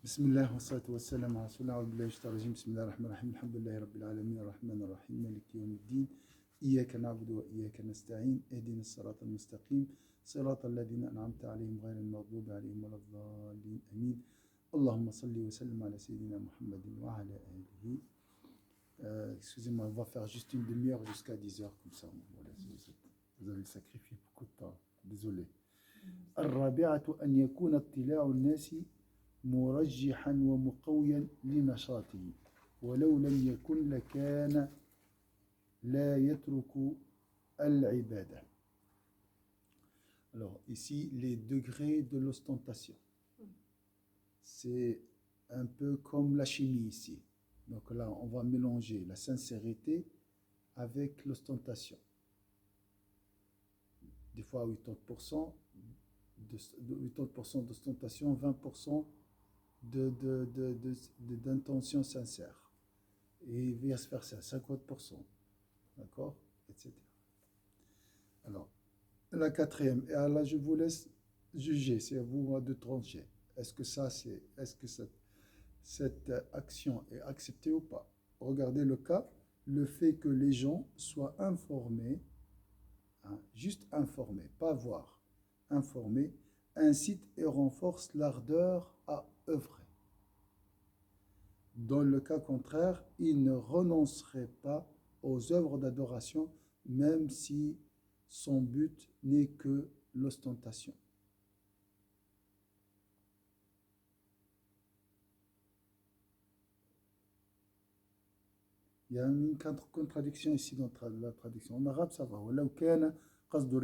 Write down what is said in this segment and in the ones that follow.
بسم الله والصلاة والسلام على رسول الله أعوذ بالله من الشيطان الرجيم بسم الله الرحمن الرحيم الحمد لله رب العالمين الرحمن الرحيم مالك يوم الدين إياك نعبد وإياك نستعين اهدنا الصراط المستقيم صراط الذين أنعمت عليهم غير المغضوب عليهم ولا الضالين آمين اللهم صل وسلم على سيدنا محمد وعلى آله excusez-moi, on va faire juste une demi-heure jusqu'à 10 heures comme ça. Voilà, vous avez sacrifié beaucoup de temps. Désolé. الرابعة أن يكون اطلاع الناس مرجحا ومقويا لنشاطه ولو لم يكن لكان لا يترك العبادة. Alors ici, les degrés de l'ostentation. C'est un peu comme la chimie ici. Donc là, on va mélanger la sincérité avec l'ostentation. Des fois 80% d'ostentation, 20% d'intention sincère. Et vice-versa, 50%. D'accord, etc. Alors, la quatrième, et là je vous laisse juger, c'est à vous de trancher. Est-ce que cette action est acceptée ou pas? Regardez le cas, le fait que les gens soient informés, hein, juste informés, pas voir, informés, incite et renforce l'ardeur à œuvrer. Dans le cas contraire, il ne renoncerait pas aux œuvres d'adoration, même si son but n'est que l'ostentation. Il y a une contradiction ici dans la traduction. En arabe, ça va. ولو كان قصد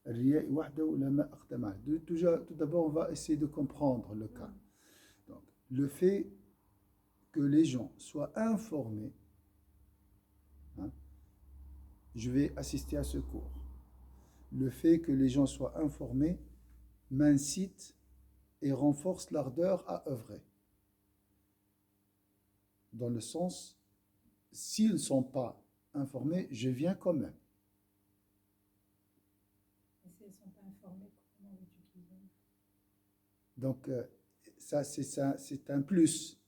الرياء وحده لما أقدمه. Tout d'abord, on va essayer de comprendre le cas. Donc, le fait que les gens soient informés, hein, je vais assister à ce cours. Le fait que les gens soient informés m'incite et renforce l'ardeur à œuvrer. Dans le sens, s'ils ne sont pas informés, je viens quand même. Et s'ils ne sont pas informés, comment veux-tu qu'ils viennent? Donc, ça, c'est un plus.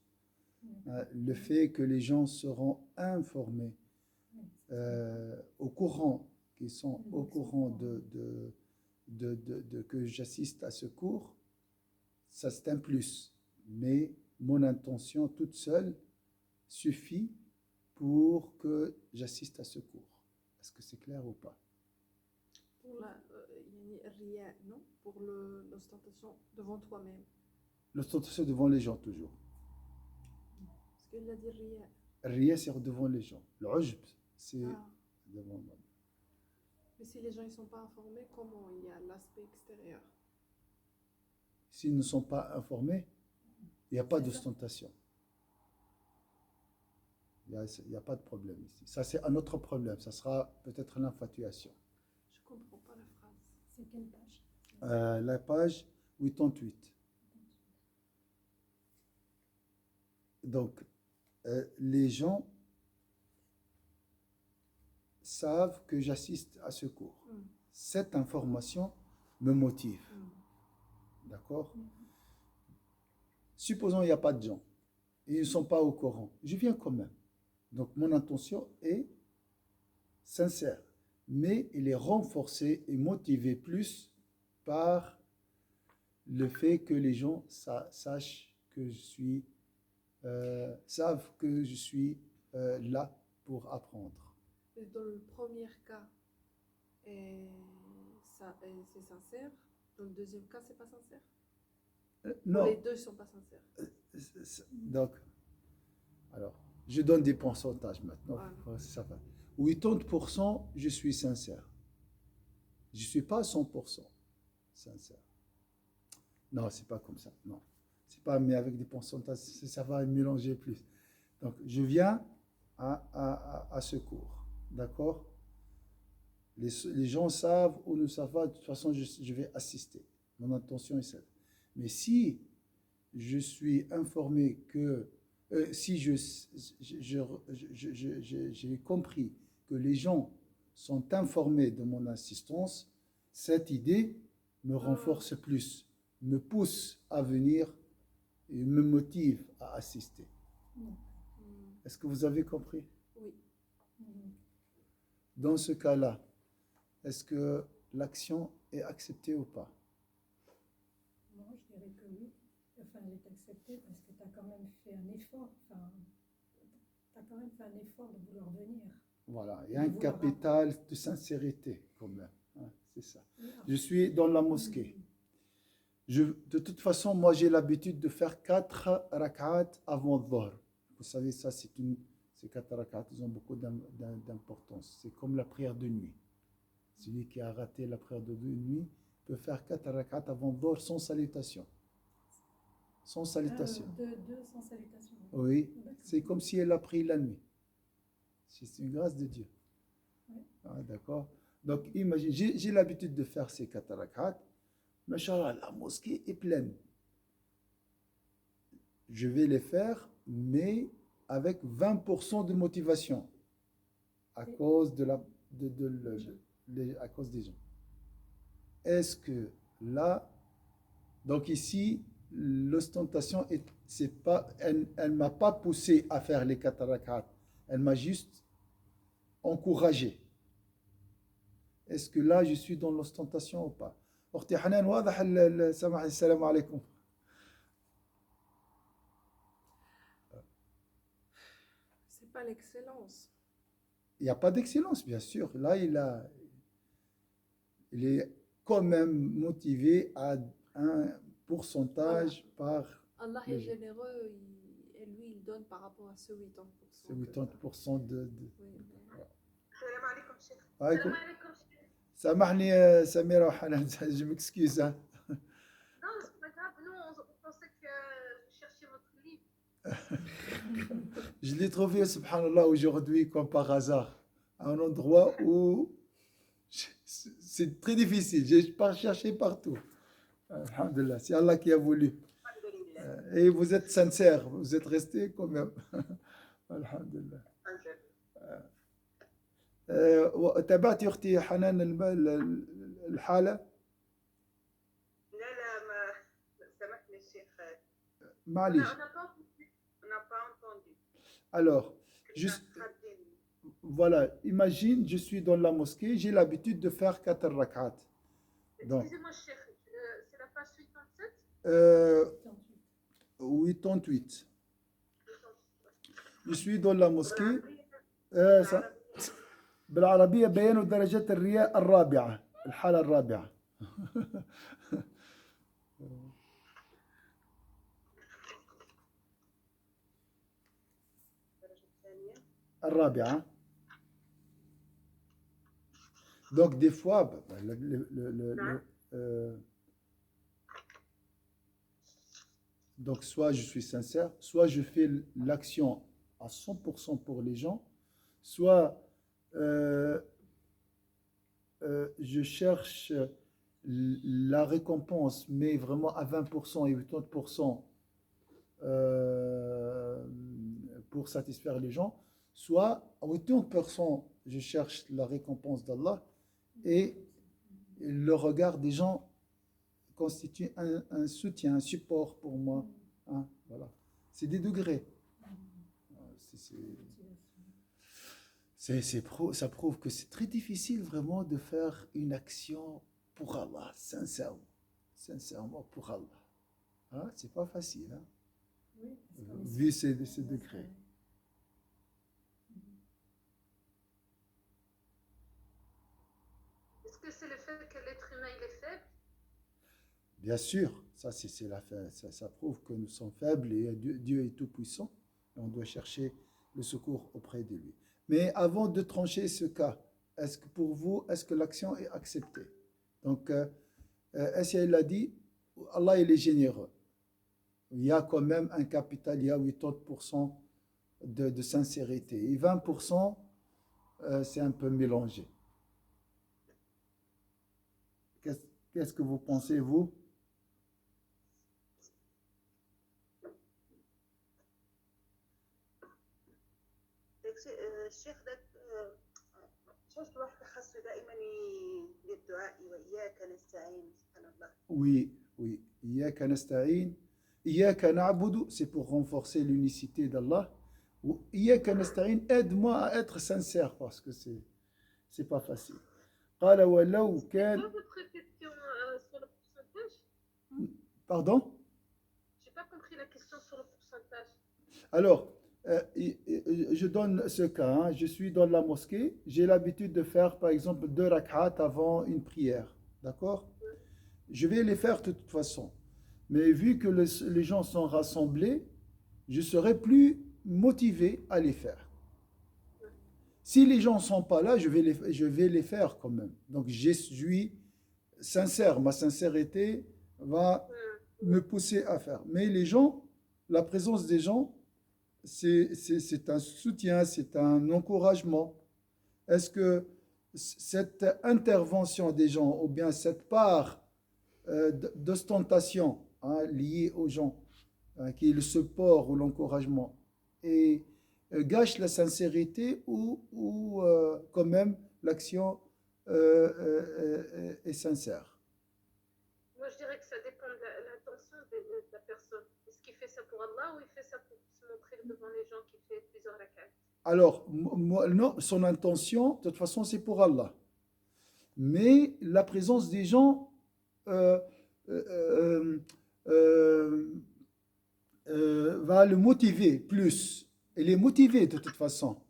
Le fait que les gens seront informés, au courant, qu'ils sont au courant que j'assiste à ce cours, ça c'est un plus. Mais mon intention toute seule suffit pour que j'assiste à ce cours. Est-ce que c'est clair ou pas? Pour la riya, non? Pour l'ostentation devant toi-même. L'ostentation devant les gens toujours. Parce qu'il a dit riya. Riya, c'est devant les gens. Le ujb, c'est devant moi. Mais si les gens ne sont pas informés, comment il y a l'aspect extérieur? S'ils ne sont pas informés, il n'y a pas d'ostentation. Il n'y a pas de problème ici. Ça, c'est un autre problème. Ça sera peut-être l'infatuation. Je ne comprends pas la phrase. C'est quelle page? La page 88. Donc, les gens savent que j'assiste à ce cours. Cette information me motive. D'accord? Supposons qu'il n'y a pas de gens. Et ils ne sont pas au courant. Je viens quand même. Donc, mon intention est sincère. Mais elle est renforcée et motivée plus par le fait que les gens sachent que je suis, savent que je suis là pour apprendre. Et dans le premier cas, c'est sincère. Dans le deuxième cas, c'est pas sincère. Non. Les deux ne sont pas sincères. Donc, alors, je donne des pourcentages maintenant. Voilà. Ça va. 80%, je suis sincère. Je ne suis pas 100% sincère. Non, c'est pas comme ça. Non, c'est pas, mais avec des pourcentages, ça va mélanger plus. Donc, je viens à ce cours. D'accord? Les gens savent ou ne savent pas, de toute façon, je vais assister. Mon intention est celle. Mais si je suis informé que, si j'ai compris que les gens sont informés de mon assistance, cette idée me renforce plus. me pousse à venir et me motive à assister. Non. Est-ce que vous avez compris? Oui. Mhm. Dans ce cas-là, est-ce que l'action est acceptée ou pas? Moi, je dirais que oui. Enfin, elle est acceptée parce que tu as quand même fait un effort. Enfin, tu as quand même fait un effort de vouloir venir. Voilà, il y Et a de un vouloir capital de sincérité quand même, hein, c'est ça. Oui, Je suis dans la mosquée. De toute façon, moi j'ai l'habitude de faire 4 rak'at avant Dhuhr. Vous savez, ça ces 4 rak'at, ils ont beaucoup d'importance. C'est comme la prière de nuit. Celui qui a raté la prière de nuit peut faire 4 rak'at avant Dhuhr sans salutation. Sans salutation. Deux sans salutation. Oui, D'accord. c'est comme si elle a pris la nuit. C'est une grâce de Dieu. Oui. Ah, d'accord. Donc, imagine, j'ai l'habitude de faire ces 4 rak'at. Machallah, la mosquée est pleine. Je vais les faire, mais avec 20% de motivation à cause à cause des gens. Est-ce que là, donc ici, l'ostentation c'est pas, elle m'a pas poussé à faire les 4 rak'at. Elle m'a juste encouragé. Est-ce que là, je suis dans l'ostentation ou pas? أختي حنان واضح سماح السلام عليكم. C'est pas l'excellence. Il n'y a pas d'excellence, bien sûr. Là, il est quand même motivé à un pourcentage par Allah les est gens. généreux et lui, il donne par rapport à ce 80%. C'est 80% de. Oui, mais- السلام عليكم شيخ. عليكم. السلام عليكم شيخ. سامحني يا سميرة وحنان, je m'excuse. Hein. Non, c'est pas grave. Nous, on pensait que vous cherchiez votre livre. Je l'ai trouvé, subhanallah, aujourd'hui, comme par hasard, à un endroit où c'est très difficile. J'ai pas cherché partout. Alhamdulillah, c'est Allah qui a voulu. Alhamdulillah. Et vous êtes sincère, vous êtes resté quand même. Alhamdulillah. تابعتي أختي حنان الحالة؟ لا لا ما سامحني الشيخ. معليش. On n'a pas entendu. Alors, juste, voilà, imagine, je suis dans la mosquée, j'ai l'habitude de faire 4 rak'at. Donc, Excusez-moi, Cheikh, c'est la page 87 88. Je suis dans la mosquée. بالعربية بيان درجة الرياء الرابعة الحالة الرابعة. الرابعة. Donc des fois, donc soit je suis sincère, soit je fais l'action à 100% pour les gens, soit je cherche la récompense, mais vraiment à 20% et 80% pour satisfaire les gens, soit à 80% je cherche la récompense d'Allah et le regard des gens constitue un soutien, un support pour moi. Hein, voilà. C'est des degrés. Ça prouve que c'est très difficile vraiment de faire une action pour Allah, sincèrement pour Allah. Hein, c'est pas facile, hein, Oui, vu ces degrés. Est-ce que c'est le fait que l'être humain il est faible? Bien sûr, ça prouve que nous sommes faibles et Dieu est tout puissant et on doit chercher le secours auprès de lui. Mais avant de trancher ce cas, est-ce que pour vous, est-ce que l'action est acceptée? Donc, Essia il a dit, Allah il est généreux. Il y a quand même un capital, il y a 80% de sincérité. Et 20%, c'est un peu mélangé. Qu'est-ce que vous pensez, vous? الشيخ شفت واحد خاصه دائما يدير الدعاء وإياك نستعين سبحان الله. Oui, Oui. Iyyaka nasta'in. Iyyaka na'budu, c'est pour renforcer l'unicité d'Allah. Ou Iyyaka nasta'in, aide-moi à être sincère parce que c'est pas facile. قال ولو C'est كان. quoi votre question sur le pourcentage? Pardon? J'ai pas compris la question sur le pourcentage. Alors, je donne ce cas, hein. Je suis dans la mosquée, j'ai l'habitude de faire par exemple 2 rak'at avant une prière, d'accord? Je vais les faire de toute façon. Mais vu que les gens sont rassemblés, je serai plus motivé à les faire. Si les gens ne sont pas là, je vais les faire quand même. Donc, je suis sincère. Ma sincérité va me pousser à faire. Mais les gens, la présence des gens, c'est un soutien, c'est un encouragement. Est-ce que cette intervention des gens, ou bien cette part d'ostentation, hein, liée aux gens, hein, qui est le support ou l'encouragement, et gâche la sincérité ou quand même l'action est sincère? Moi, je dirais que ça dépend de l'intention de la personne. Est-ce qu'il fait ça pour Allah ou il fait ça pour se montrer devant les gens qu'il fait plusieurs rak'at? Alors, non, son intention, de toute façon, c'est pour Allah. Mais la présence des gens euh, euh, euh, va le motiver plus. Il est motivé de toute façon.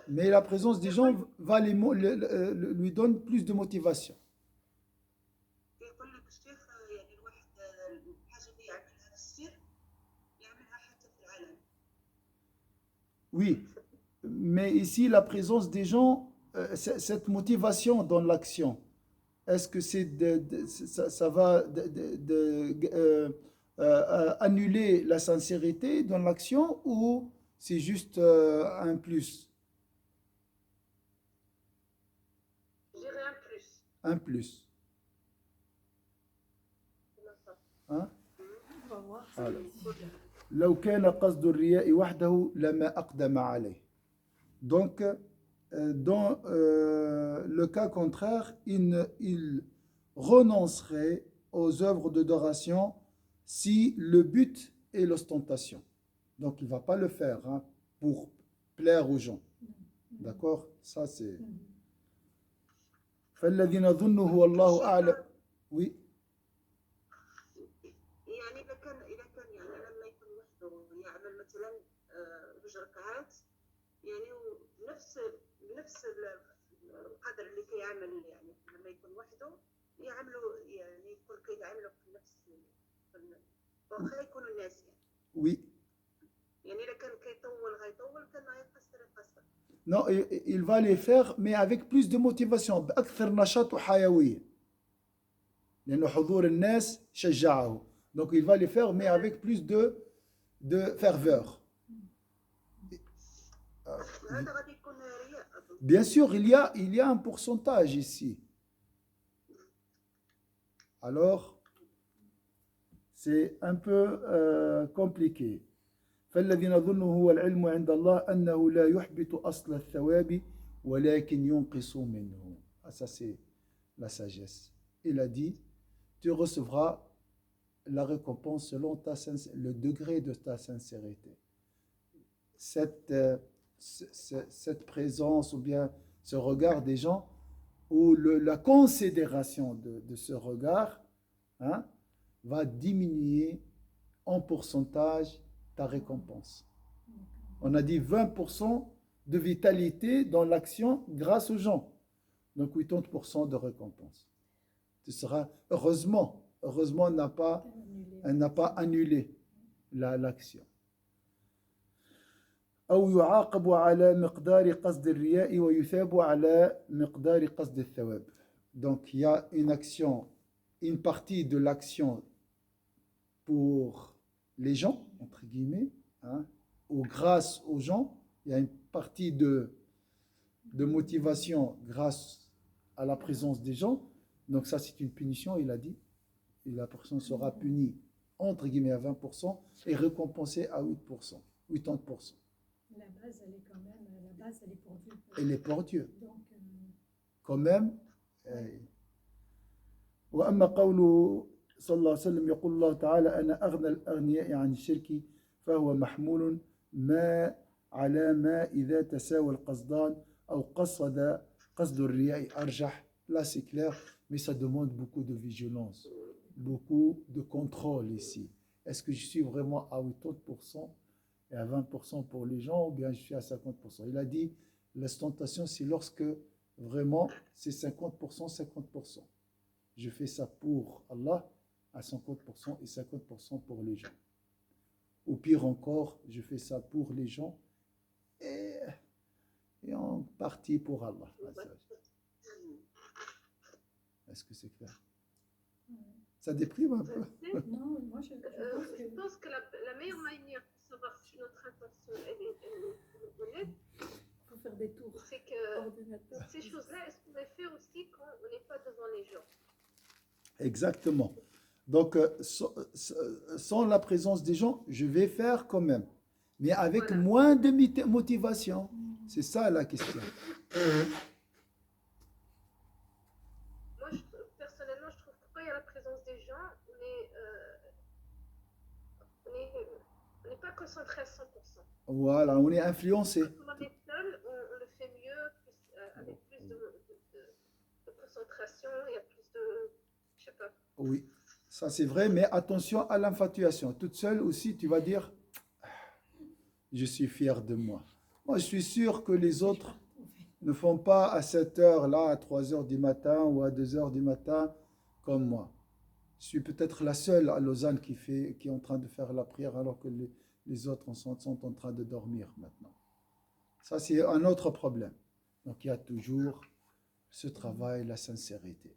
Mais la présence des gens va lui donne plus de motivation. يقول لك الشيخ يعني الواحد الحاجة اللي يعملها في السر يعملها حتى في العلن. Oui, mais ici, la présence des gens, cette motivation dans l'action, est-ce que ça va annuler la sincérité dans l'action ou c'est juste un plus? Je dirais un plus. Un plus. Hein? On va voir. Alors. لو كان قصد الرياء وحده لما أقدم عليه. Donc, dans le cas contraire, il renoncerait aux œuvres d'adoration si le but est l'ostentation. Donc, il ne va pas le faire, hein, pour plaire aux gens. D'accord? Ça, c'est... فالذي نظنه والله أعلم. Oui. يعني إذا كان يعني لما يكون وحده يعمل مثلا جوج ركعات يعني بنفس القدر اللي كيعمل يعني لما يكون وحده يعملوا يعني يكون كيعملوا بنفس واخا يكونوا الناس يعني. Oui. يعني إذا كان كيطول غيطول كان يقصر. Non, il va les faire, mais avec plus de motivation, بأكثر نشاط وحيوية. لأنه حضور الناس شجعه. Donc il va les faire, mais avec plus de ferveur. هذا غادي يكون رياء. Bien sûr, il y a un pourcentage ici. Alors, c'est un peu compliqué. فالذي نظنه هو العلم عند الله أنه لا يحبط أصل الثواب ولكن ينقص منه. Ça, c'est la sagesse. Il a dit, tu recevras la récompense selon le degré de ta sincérité. Cette présence ou bien ce regard des gens ou la considération de ce regard, hein, va diminuer en pourcentage ta récompense. On a dit 20% de vitalité dans l'action grâce aux gens. Donc 80% de récompense. Ce sera, heureusement, elle n'a pas annulé l'action. أو يعاقب على مقدار قصد الرياء ويثاب على مقدار قصد الثواب. Donc il y a une action, une partie de l'action pour les gens, entre guillemets, hein, ou grâce aux gens, il y a une partie de motivation grâce à la présence des gens. Donc ça, c'est une punition, il a dit. Et la personne sera punie, entre guillemets, à 20% et récompensée à 8%, 80%. La base, elle est quand même, la base, elle est pour Dieu. Elle est pour Dieu. Donc, quand même. وأما قوله صلى الله عليه وسلم يقول الله تعالى أنا أغنى الأغنياء عن الشرك فهو محمول ما على ما إذا تساوى القصدان أو قصد الرياء أرجح. Là c'est clair, mais ça demande beaucoup de vigilance, beaucoup de contrôle ici. Est-ce que je suis vraiment à 80% et à 20% pour les gens ou bien je suis à 50%? Il a dit l'ostentation c'est lorsque vraiment c'est 50%, 50%. Je fais ça pour Allah à 50% et 50% pour les gens. Ou pire encore, je fais ça pour les gens et en partie pour Allah. Est-ce que c'est clair? Ça déprime un peu. Non, moi je Je pense que la meilleure manière de savoir si notre intention elle est honnête, Faut faire des tours. c'est que Ordinateur. ces choses-là, elles sont faites aussi quand on n'est pas devant les gens. Exactement. Donc, sans la présence des gens, je vais faire quand même. Mais avec Voilà. moins de motivation. C'est ça la question. Moi, personnellement, je trouve que quand il y a la présence des gens, on n'est pas concentré à 100%. Voilà, on est influencé. Quand on est seul, on le fait mieux, avec plus de concentration, il y a plus de... Je sais pas. Oui, ça c'est vrai, mais attention à l'infatuation. Toute seule aussi, tu vas dire, je suis fier de moi. Moi, je suis sûr que les autres ne font pas à cette heure-là, à 3 heures du matin ou à 2 heures du matin, comme moi. Je suis peut-être la seule à Lausanne qui est en train de faire la prière alors que les autres sont en train de dormir maintenant. Ça, c'est un autre problème. Donc, il y a toujours ce travail, la sincérité.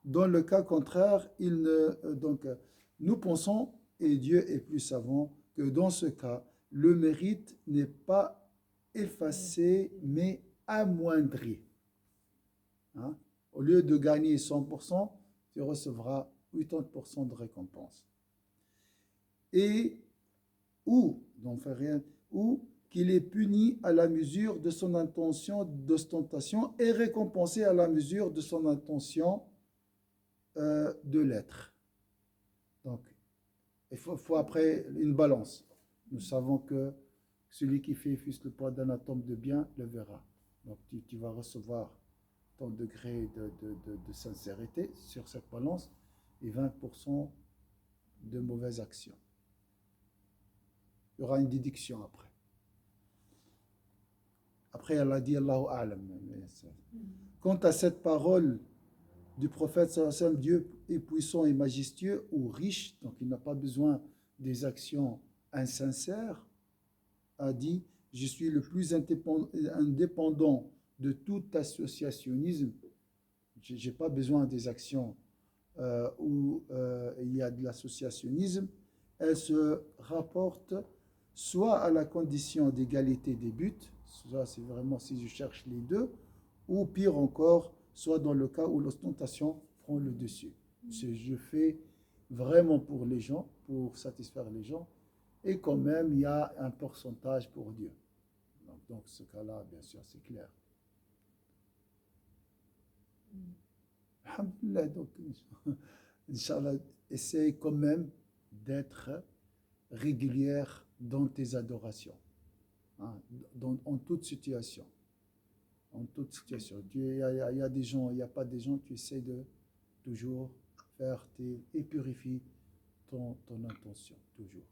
Dans le cas contraire, nous pensons, et Dieu est plus savant, que dans ce cas, le mérite n'est pas effacé, mais amoindri. Hein? Au lieu de gagner 100%, tu recevras 80% de récompense. Ou qu'il est puni à la mesure de son intention d'ostentation et récompensé à la mesure de son intention de l'être. Donc, il faut après une balance. Nous savons que celui qui fait fût le poids d'un atome de bien le verra. Donc, tu vas recevoir ton degré de sincérité sur cette balance et 20% de mauvaises actions. Il y aura une déduction après. Après, elle a dit Allahu A'lam. Quant à cette parole du prophète sallallahu alayhi wa sallam, Dieu est puissant et majestueux ou riche, donc il n'a pas besoin des actions insincères, a dit je suis le plus indépendant de tout associationnisme. Je n'ai pas besoin des actions où il y a de l'associationnisme. Elle se rapporte soit à la condition d'égalité des buts, soit c'est vraiment si je cherche les deux, ou pire encore, soit dans le cas où l'ostentation prend le dessus. Je fais vraiment pour les gens, pour satisfaire les gens, et quand même il y a un pourcentage pour Dieu. Donc ce cas-là, bien sûr, c'est clair. Alhamdulillah, donc, Inch'Allah, essaye quand même d'être régulière dans tes adorations, hein, en toute situation. En toute situation. Il y a des gens, il n'y a pas des gens, tu essaies de toujours faire et purifier ton intention, toujours.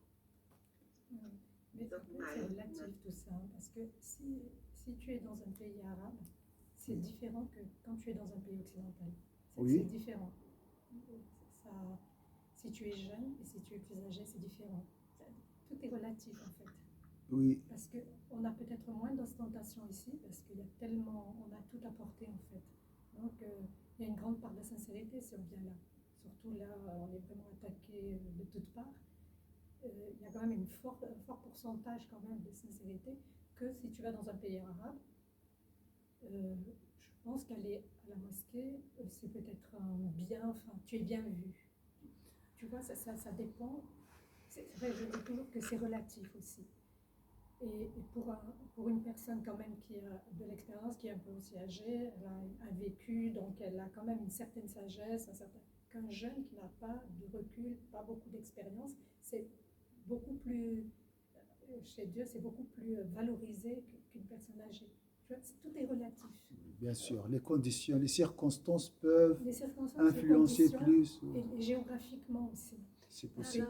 Mais en fait, c'est relatif tout ça, parce que si tu es dans un pays arabe, c'est différent que quand tu es dans un pays occidental. C'est différent. Si tu es jeune et si tu es plus âgé, c'est différent. Tout est relatif en fait. Oui. Parce qu'on a peut-être moins d'ostentation ici, parce qu'il y a tellement, on a tout apporté en fait. Donc il y a une grande part de sincérité si on vient là. Surtout là, on est vraiment attaqué de toutes parts. Il y a quand même un fort pourcentage quand même de sincérité que si tu vas dans un pays arabe. Je pense qu'aller à la mosquée, c'est peut-être bien, enfin, tu es bien vu. Tu vois, ça dépend. C'est vrai, je dis toujours que c'est relatif aussi. Et pour une personne quand même qui a de l'expérience, qui est un peu aussi âgée, elle a un vécu, donc elle a quand même une certaine sagesse, qu'un jeune qui n'a pas de recul, pas beaucoup d'expérience, c'est beaucoup plus, chez Dieu, c'est beaucoup plus valorisé qu'une personne âgée. Tu vois, tout est relatif. Bien sûr, les conditions, les circonstances peuvent Les circonstances, influencer les conditions, plus. et géographiquement aussi. C'est Mais possible.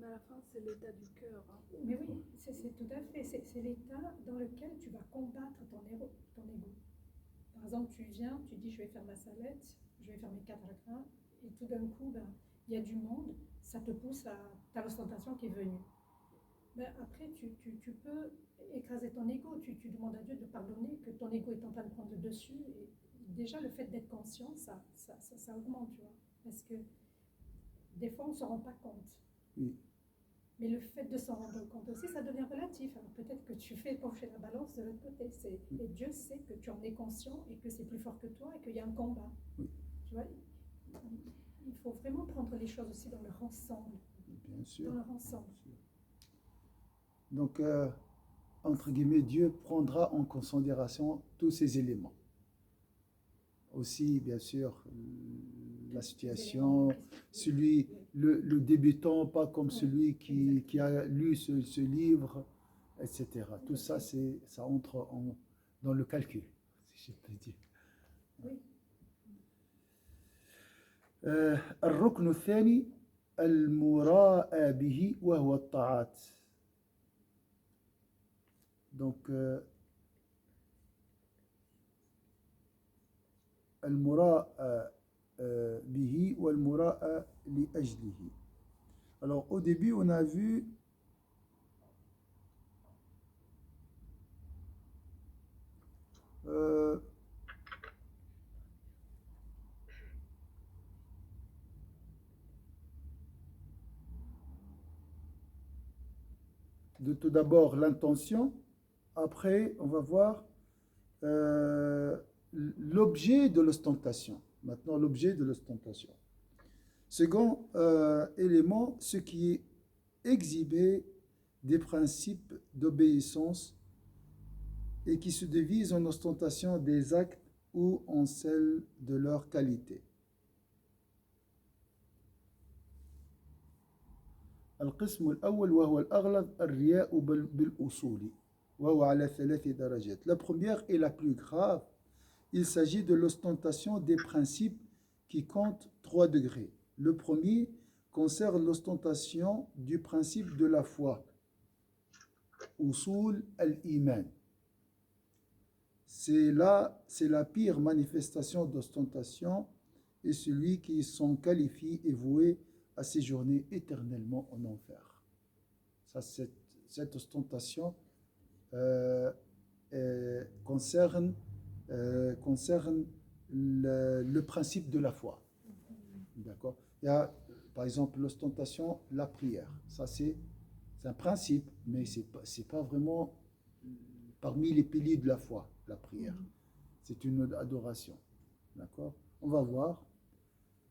à la fin, c'est l'état du cœur. Hein. Mais oui, c'est tout à fait. C'est l'état dans lequel tu vas combattre ton ego. Par exemple, tu viens, tu dis je vais faire ma salette, je vais faire mes 4 rak'ahs, et tout d'un coup, ben, il y a du monde, ça te pousse à ta l'ostentation qui est venue. Ben, après, tu peux écraser ton ego, tu demandes à Dieu de pardonner que ton ego est en train de prendre le dessus. Et déjà, le fait d'être conscient, ça augmente, tu vois. Parce que des fois, on ne s'en rend pas compte. Oui. Mais le fait de s'en rendre compte aussi, ça devient relatif. Alors peut-être que tu fais pencher la balance de l'autre côté. Et Dieu sait que tu en es conscient et que c'est plus fort que toi et qu'il y a un combat. Oui. Tu vois, il faut vraiment prendre les choses aussi dans leur ensemble. Bien sûr. Dans leur ensemble. Donc, entre guillemets, Dieu prendra en considération tous ces éléments. Aussi, bien sûr, la situation, le débutant, pas comme celui qui a lu ce livre, etc. Tout ça, ça entre dans le calcul, si je peux dire. Oui. الركن الثاني المراءة به وهو الطاعات. Donc, المراءة به والمراءة لأجله. Alors, au début, on a vu tout d'abord l'intention, après on va voir l'objet de l'ostentation. Maintenant, l'objet de l'ostentation. Second élément, ce qui est exhibé des principes d'obéissance et qui se divise en ostentation des actes ou en celle de leur qualité. القسم الأول وهو الأغلظ الرياء بالأصول وهو على 3 درجات. La première est la plus grave. Il s'agit de l'ostentation des principes qui comptent 3 degrés. Le premier concerne l'ostentation du principe de la foi. Usul al-Iman. C'est la pire manifestation d'ostentation et celui qui s'en qualifie est voué à séjourner éternellement en enfer. Ça, cette ostentation concerne le principe de la foi. D'accord? Il y a, par exemple, l'ostentation, la prière. Ça, c'est un principe, mais c'est pas vraiment parmi les piliers de la foi, la prière. C'est une adoration. D'accord? On va voir.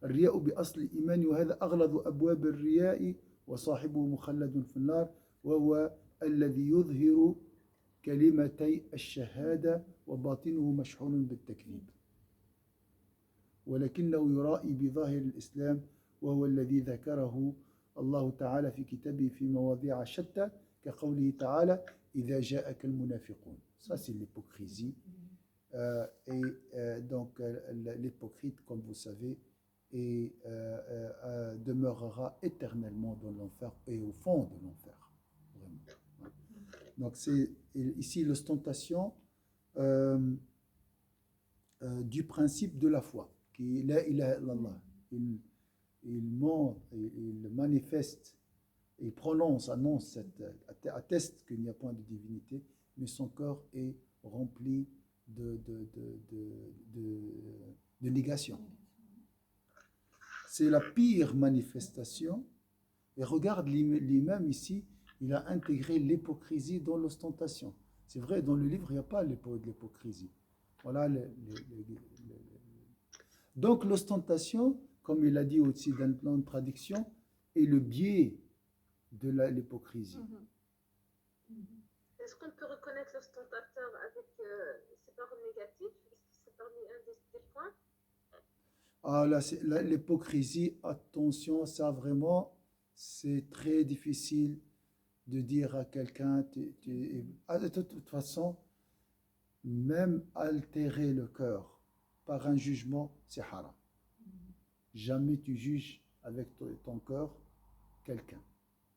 الرياء بأصل الإيمان وهذا أغلظ أبواب الرياء وصاحبه مخلد في النار وهو الذي يظهر كلمتي الشهادة وباطنه مشحون بالتكذيب ولكنه يرائي بظاهر الإسلام وهو الذي ذكره الله تعالى في كتابه في مواضيع شتى كقوله تعالى إذا جاءك المنافقون. Ça c'est l'hypocrisie donc l'hypocrite, comme vous savez, et demeurera éternellement dans l'enfer et au fond de l'enfer. Vraiment. Donc c'est ici l'ostentation du principe de la foi, qui est la ilaha illallah. Il montre, il manifeste, il prononce, annonce, atteste qu'il n'y a point de divinité, mais son corps est rempli de négation. C'est la pire manifestation. Et regarde l'imam ici, il a intégré l'hypocrisie dans l'ostentation. C'est vrai, dans le livre, il n'y a pas l'hypocrisie. Voilà. Donc l'ostentation, comme il a dit aussi dans le plan de traduction, est le biais de l'hypocrisie. est-ce qu'on peut reconnaître l'ostentateur avec ses paroles négatives? Est-ce que c'est parmi un des points? Ah, l'hypocrisie, attention, ça vraiment, c'est très difficile de dire à quelqu'un, de toute façon, même altérer le cœur par un jugement, c'est haram. Jamais tu juges avec ton cœur quelqu'un,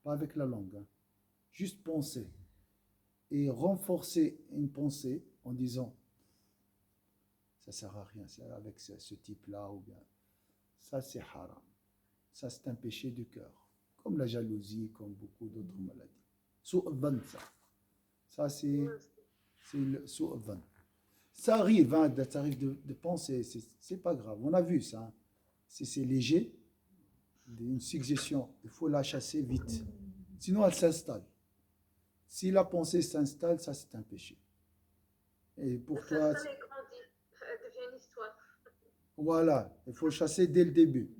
pas avec la langue, hein. Juste penser et renforcer une pensée en disant ça sert à rien, c'est avec ce type-là, ou bien ça c'est haram, ça c'est un péché du cœur, comme la jalousie, comme beaucoup d'autres maladies. Su'adhan, ça c'est le su'adhan. Ça arrive, hein, ça arrive de penser, c'est pas grave, on a vu ça, hein. C'est léger, une suggestion, il faut la chasser vite, sinon elle s'installe. Si la pensée s'installe, ça c'est un péché. Et pour toi, Ça grandit, elle devient une histoire. voilà, il faut chasser dès le début.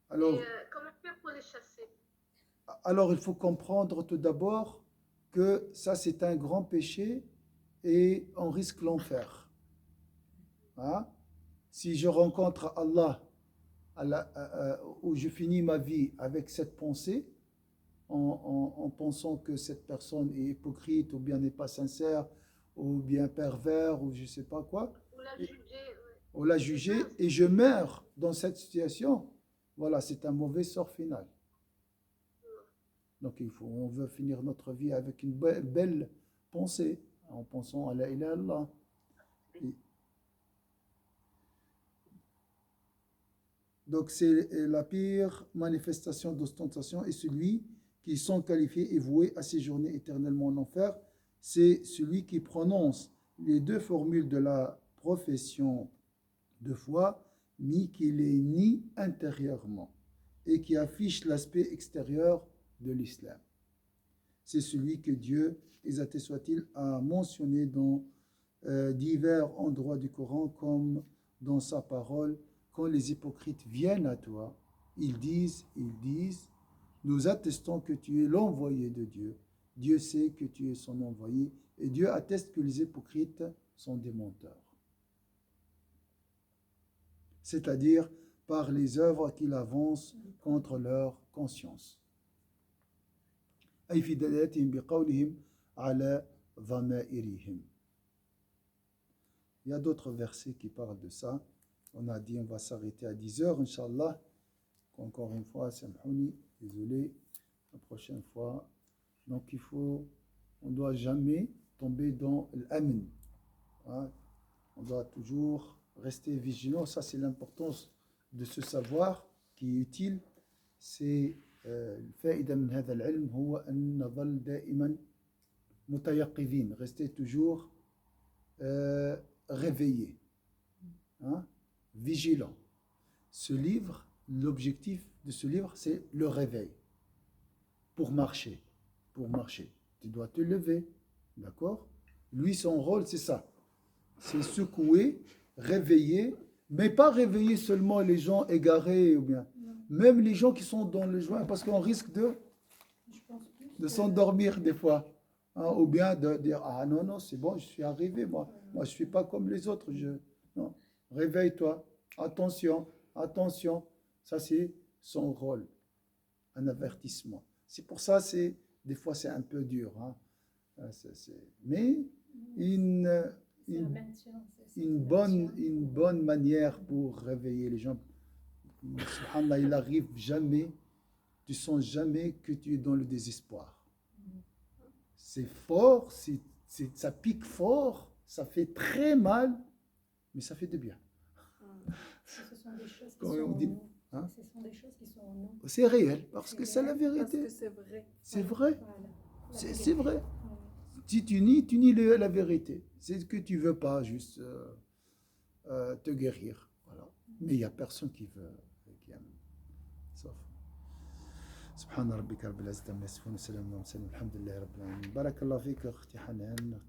Alors, Et comment faire pour les chasser? alors il faut comprendre tout d'abord que ça c'est un grand péché et on risque l'enfer. Hein? Si je rencontre Allah où je finis ma vie avec cette pensée, en pensant que cette personne est hypocrite ou bien n'est pas sincère ou bien pervers ou je ne sais pas quoi, on l'a jugé et je meurs dans cette situation, voilà, c'est un mauvais sort final. Donc on veut finir notre vie avec une belle pensée en pensant à la ilaha illallah. Donc c'est la pire manifestation d'ostentation et celui qui sont qualifiés et voués à séjourner éternellement en enfer, c'est celui qui prononce les deux formules de la profession de foi, mais qui les nie intérieurement et qui affiche l'aspect extérieur de l'islam. C'est celui que Dieu, exalté soit-il, a mentionné dans divers endroits du Coran comme dans sa parole. Quand les hypocrites viennent à toi, ils disent, nous attestons que tu es l'envoyé de Dieu. Dieu sait que tu es son envoyé et Dieu atteste que les hypocrites sont des menteurs. C'est-à-dire par les œuvres qu'ils avancent contre leur conscience. أي في دلالتهم بقولهم على ضمائرهم. Il y a d'autres versets qui parlent de ça. On a dit on va s'arrêter à 10 heures, Inch'Allah. Encore une fois, Samhouni, désolé, la prochaine fois. Donc on ne doit jamais tomber dans l'amn. Hein? On doit toujours rester vigilant. Ça, c'est l'importance de ce savoir qui est utile. C'est الفائدة من هذا العلم هو أن نظل دائما متيقظين, rester toujours réveillé, hein, vigilant. Ce livre, l'objectif de ce livre, c'est le réveil. Pour marcher, tu dois te lever, d'accord? Lui, son rôle, c'est ça. C'est secouer, réveiller, mais pas réveiller seulement les gens égarés ou bien. Même les gens qui sont dans le joint, parce qu'on risque de s'endormir des fois. Hein, ou bien de dire, ah non, c'est bon, je suis arrivé, moi je ne suis pas comme les autres. Non, réveille-toi, attention, ça c'est son rôle, un avertissement. C'est pour ça, des fois c'est un peu dur. Hein. Mais une bonne manière pour réveiller les gens. Subhanallah, il n'arrive jamais, tu sens jamais que tu es dans le désespoir. C'est fort, ça pique fort, ça fait très mal, mais ça fait de bien. Ce sont des choses qui Quand sont on dit, hein? Ce sont des choses qui sont en nous. C'est réel, parce que c'est la vérité. Parce que c'est vrai. C'est vrai. Voilà. C'est vrai. Si tu nies la vérité. C'est ce que tu ne veux pas juste te guérir. Voilà. Mais il n'y a personne qui veut. Sauf. سبحان ربك رب العزة عما يصفون وسلام على المرسلين والحمد لله رب العالمين. بارك الله فيك أختي حنان.